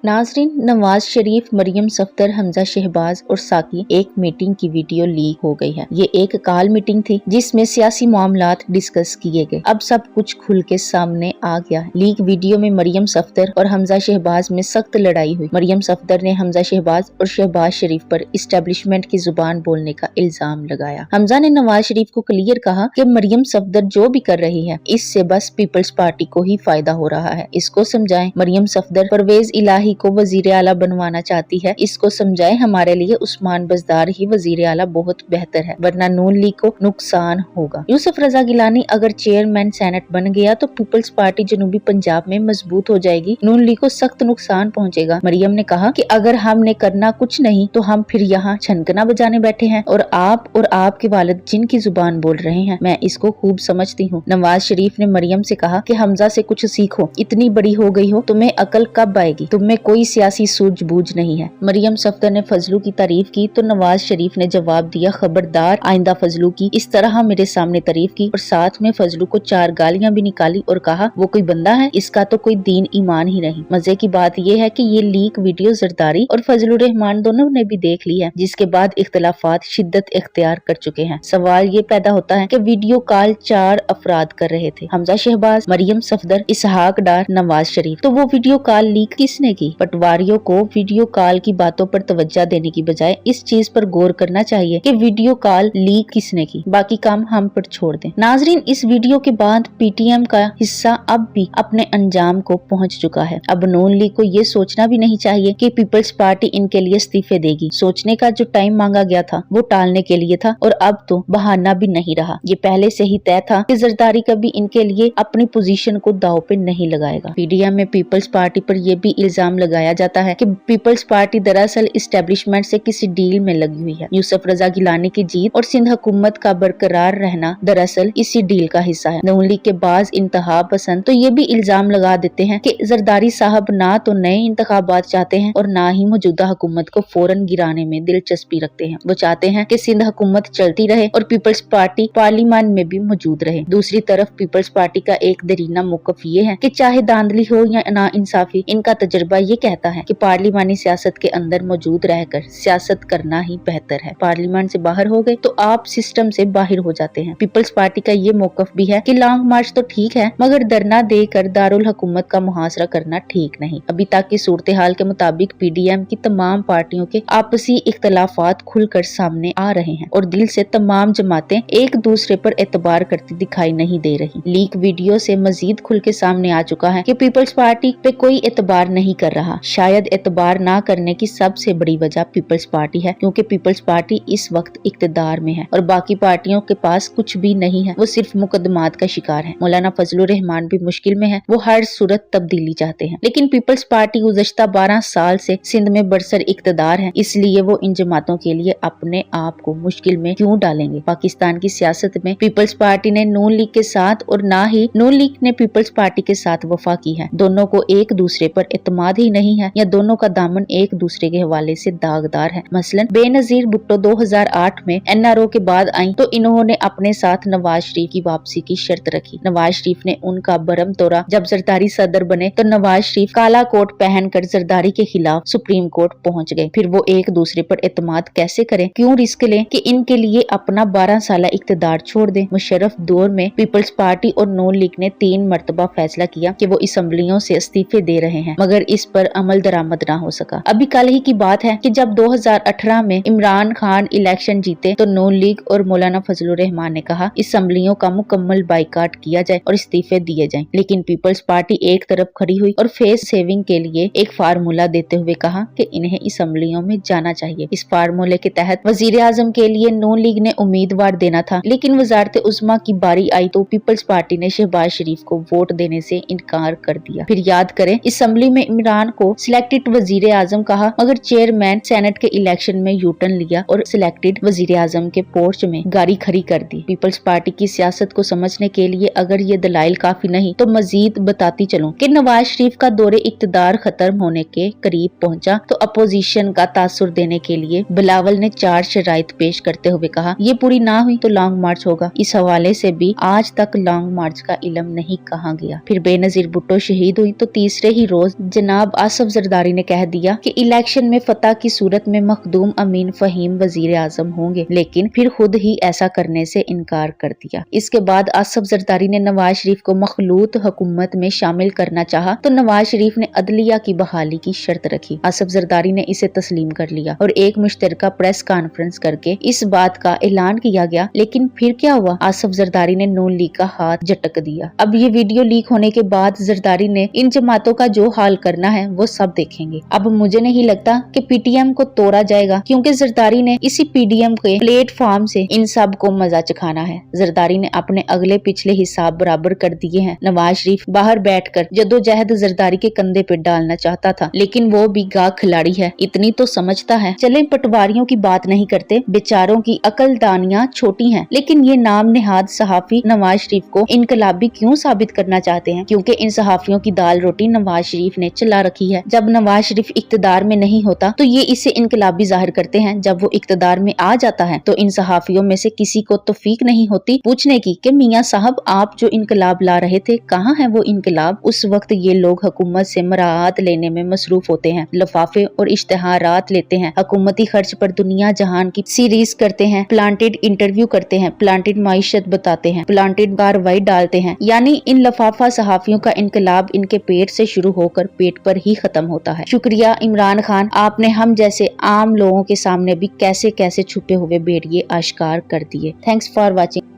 नाजरीन, नवाज शरीफ, मरियम सफदर, हमजा शहबाज और साकी एक मीटिंग की वीडियो लीक हो गई है। ये एक कॉल मीटिंग थी जिसमें सियासी मामलात डिस्कस किए गए। अब सब कुछ खुल के सामने आ गया है। लीक वीडियो में मरियम सफदर और हमजा शहबाज में सख्त लड़ाई हुई। मरियम सफदर ने हमजा शहबाज और शहबाज शरीफ पर इस्टेब्लिशमेंट की जुबान बोलने का इल्जाम लगाया। हमजा ने नवाज शरीफ को क्लियर कहा कि मरियम सफदर जो भी कर रही है इससे बस पीपल्स पार्टी को ही फायदा हो रहा है, इसको समझाएं। मरियम सफदर परवेज इलाही को वजीर आला बनवाना चाहती है, इसको समझाएं। हमारे लिए उस्मान बज़दार ही वजीर आला बहुत बेहतर है, वरना नून लीग को नुकसान होगा। यूसुफ रजा गिलानी अगर चेयरमैन सेनेट बन गया तो पीपल्स पार्टी जनूबी पंजाब में मजबूत हो जाएगी, नून लीग को सख्त नुकसान पहुंचेगा। मरियम ने कहा कि अगर हमने करना कुछ नहीं तो हम फिर यहाँ छनकना बजाने बैठे हैं और आपके वालिद जिनकी जुबान बोल रहे हैं, मैं इसको खूब समझती हूँ। नवाज शरीफ ने मरियम से कहा कि हमजा से कुछ सीखो, इतनी बड़ी हो गई हो, तुम्हें अकल कब आएगी, तुम्हें कोई सियासी सूझबूझ नहीं है। मरियम सफदर ने फजलू की तारीफ की तो नवाज शरीफ ने जवाब दिया, खबरदार आइंदा फजलू की इस तरह मेरे सामने तारीफ की, और साथ में फजलू को 4 गालियां भी निकाली और कहा वो कोई बंदा है, इसका तो कोई दीन ईमान ही नहीं। मजे की बात यह है कि ये लीक वीडियो जरदारी और फजलुर रहमान दोनों ने भी देख ली है, जिसके बाद इख्तलाफात शिद्दत इख्तियार कर चुके हैं। सवाल ये पैदा होता है कि वीडियो कॉल 4 अफराद कर रहे थे, हमजा शहबाज, मरियम सफदर, इसहाक डार, नवाज शरीफ, तो वो वीडियो कॉल लीक किसने की? पटवारियों को वीडियो कॉल की बातों पर तवज्जो देने की बजाय इस चीज पर गौर करना चाहिए कि वीडियो कॉल लीक किसने की, बाकी काम हम पर छोड़ दें। नाजरीन, इस वीडियो के बाद पीटीएम का हिस्सा अब भी अपने अंजाम को पहुंच चुका है। अब नून लीग को ये सोचना भी नहीं चाहिए कि पीपल्स पार्टी इनके लिए इस्तीफे देगी। सोचने का जो टाइम मांगा गया था वो टालने के लिए था, और अब तो बहाना भी नहीं रहा। ये पहले से ही तय था कि जरदारी कभी इनके लिए अपनी पोजीशन को दांव पे नहीं लगाएगा। पीडीएम में पीपल्स पार्टी पर यह भी इल्जाम लगाया जाता है कि पीपल्स पार्टी दरअसल इस्टेब्लिशमेंट से किसी डील में लगी हुई है। यूसुफ रजा गिलानी की जीत और सिंध हुकूमत का बरकरार रहना दरअसल इसी डील का हिस्सा है। नून लीग के बाज इंतहा पसंद तो ये भी इल्जाम लगा देते हैं कि जरदारी साहब ना तो नए इंतखाबात चाहते हैं और ना ही मौजूदा हुकूमत को फौरन गिराने में दिलचस्पी रखते हैं। वो चाहते हैं कि सिंध हुकूमत चलती रहे और पीपल्स पार्टी पार्लियामेंट में भी मौजूद रहे। दूसरी तरफ पीपल्स पार्टी का एक दरीना मौकफ ये है कि चाहे धांधली हो या ना इंसाफी, इनका तजर्बा ये कहता है कि पार्लिमानी सियासत के अंदर मौजूद रहकर सियासत करना ही बेहतर है। पार्लियामेंट से बाहर हो गए तो आप सिस्टम से बाहर हो जाते हैं। पीपल्स पार्टी का ये मौकफ भी है कि लॉन्ग मार्च तो ठीक है, मगर धरना देकर दारुल हुकूमत का मुहासरा करना ठीक नहीं। अभी तक की सूरत हाल के मुताबिक पीडीएम की तमाम पार्टियों के आपसी इख्तलाफात खुलकर सामने आ रहे हैं और दिल से तमाम जमातें एक दूसरे पर एतबार करती दिखाई नहीं दे रही। लीक वीडियो से मजीद खुल के सामने आ चुका है कि पीपल्स पार्टी पे कोई एतबार नहीं कर रहा। शायद एतबार ना करने की सबसे बड़ी वजह पीपल्स पार्टी है, क्योंकि पीपल्स पार्टी इस वक्त इक्तदार में है और बाकी पार्टियों के पास कुछ भी नहीं है, वो सिर्फ मुकदमात का शिकार है। मौलाना फजलुर रहमान भी मुश्किल में है, वो हर सूरत तब्दीली चाहते हैं, लेकिन पीपल्स पार्टी गुज़श्ता 12 साल से सिंध में बरसर इक्तदार है, इसलिए वो इन जमातों के लिए अपने आप को मुश्किल में क्यों डालेंगे। पाकिस्तान की सियासत में पीपल्स पार्टी ने नून लीग के साथ और ना ही नून लीग ने पीपल्स पार्टी के साथ वफा की है। दोनों को एक दूसरे पर एतमाद ही नहीं है, या दोनों का दामन एक दूसरे के हवाले से दागदार है। मसलन बेनजीर भुट्टो 2008 में एनआरओ के बाद आई तो इन्होंने अपने साथ नवाज शरीफ की वापसी की शर्त रखी। नवाज शरीफ ने उनका बरम तोड़ा। जब जरदारी सदर बने तो नवाज शरीफ काला कोट पहनकर जरदारी के खिलाफ सुप्रीम कोर्ट पहुंच गए। फिर वो एक दूसरे पर एतमाद कैसे करें, क्यों रिस्क लें कि इनके लिए अपना 12 साल इक्तदार छोड़ दें। मुशर्रफ दौर में पीपल्स पार्टी और नून लीग ने 3 मरतबा फैसला किया कि वो असम्बलियों से इस्तीफे दे रहे हैं, मगर इस पर अमल दरामद ना हो सका। अभी कल ही की बात है कि जब 2018 में इमरान खान इलेक्शन जीते तो नून लीग और मौलाना फजलुर रहमान ने कहा असम्बलियों का मुकम्मल बाइकाट किया जाए और इस्तीफे दिए जाएं। लेकिन पीपल्स पार्टी एक तरफ खड़ी हुई और फेस सेविंग के लिए एक फार्मूला देते हुए कहा कि इन्हें असम्बलियों में जाना चाहिए। इस फार्मूले के तहत वजीर आजम के लिए नून लीग ने उम्मीदवार देना था, लेकिन वजारत उज़्मा की बारी आई तो पीपल्स पार्टी ने शहबाज शरीफ को वोट देने से इनकार कर दिया। फिर याद करें, असम्बली में इमरान को सिलेक्टेड वजीर आजम कहा, मगर चेयरमैन सेनेट के इलेक्शन में यूटर्न लिया और सिलेक्टेड वजीर आजम के पोर्च में गाड़ी खड़ी कर दी। पीपल्स पार्टी की सियासत को समझने के लिए अगर ये दलाइल काफी नहीं तो मजीद बताती चलूं कि नवाज शरीफ का दौरे इक्तदार खत्म होने के करीब पहुंचा तो अपोजिशन का तासुर देने के लिए बिलावल ने 4 शराइत पेश करते हुए कहा, ये पूरी ना हुई तो लॉन्ग मार्च होगा। इस हवाले से भी आज तक लॉन्ग मार्च का इल्म नहीं कहा गया। फिर बेनजीर भुट्टो शहीद हुई तो तीसरे ही रोज जनाब अब आसफ जरदारी ने कह दिया कि इलेक्शन में फतह की सूरत में मखदूम अमीन फहीम वजीर आजम होंगे, लेकिन फिर खुद ही ऐसा करने से इनकार कर दिया। इसके बाद आसफ जरदारी ने नवाज शरीफ को मखलूत हुकूमत में शामिल करना चाहा तो नवाज शरीफ ने अदलिया की बहाली की शर्त रखी। आसफ जरदारी ने इसे तस्लीम कर लिया और एक मुश्तरका प्रेस कॉन्फ्रेंस करके इस बात का ऐलान किया गया। लेकिन फिर क्या हुआ? आसफ जरदारी ने नून लीग का हाथ झटक दिया। अब ये वीडियो लीक होने के बाद जरदारी ने इन जमातों का जो हाल करना है वो सब देखेंगे। अब मुझे नहीं लगता कि पीटीएम को तोड़ा जाएगा, क्योंकि जरदारी ने इसी पीडीएम के प्लेटफॉर्म से इन सब को मजा चखाना है। जरदारी ने अपने अगले पिछले हिसाब बराबर कर दिए हैं। नवाज शरीफ बाहर बैठकर जद्दोजहद जरदारी के कंधे पे डालना चाहता था, लेकिन वो भी गाक खिलाड़ी है, इतनी तो समझता है। चले पटवारियों की बात नहीं करते, बेचारों की अकलदानियां छोटी हैं, लेकिन ये नाम नेहाद सहाफी नवाज शरीफ को इनकलाबी क्यों साबित करना चाहते हैं? क्योंकि इन सहाफियों की दाल रोटी नवाज शरीफ ने चला रखी है। जब नवाज शरीफ इक्तदार में नहीं होता तो ये इसे इनकलाबी जाहिर करते हैं, जब वो इक्तदार में आ जाता है तो इन सहाफियों में से किसी को तौफीक नहीं होती पूछने की कि मियां साहब आप जो इनकलाब ला रहे थे कहाँ है वो इनकलाब? उस वक्त ये लोग हुकूमत से मराहत लेने में मसरूफ होते हैं, लिफाफे और इश्तेहारात लेते हैं, हुकूमती खर्च पर दुनिया जहान की सीरीज करते हैं, प्लांटेड इंटरव्यू करते हैं, प्लांटेड माइशत बताते हैं, प्लांटेड कार्रवाई डालते हैं। यानी इन लफाफा सहाफियों का इनकलाब इनके पेट से शुरू होकर पेट पर ही खत्म होता है। शुक्रिया इमरान खान, आपने हम जैसे आम लोगों के सामने भी कैसे कैसे छुपे हुए भेड़िए आश्कार कर दिए। Thanks for watching.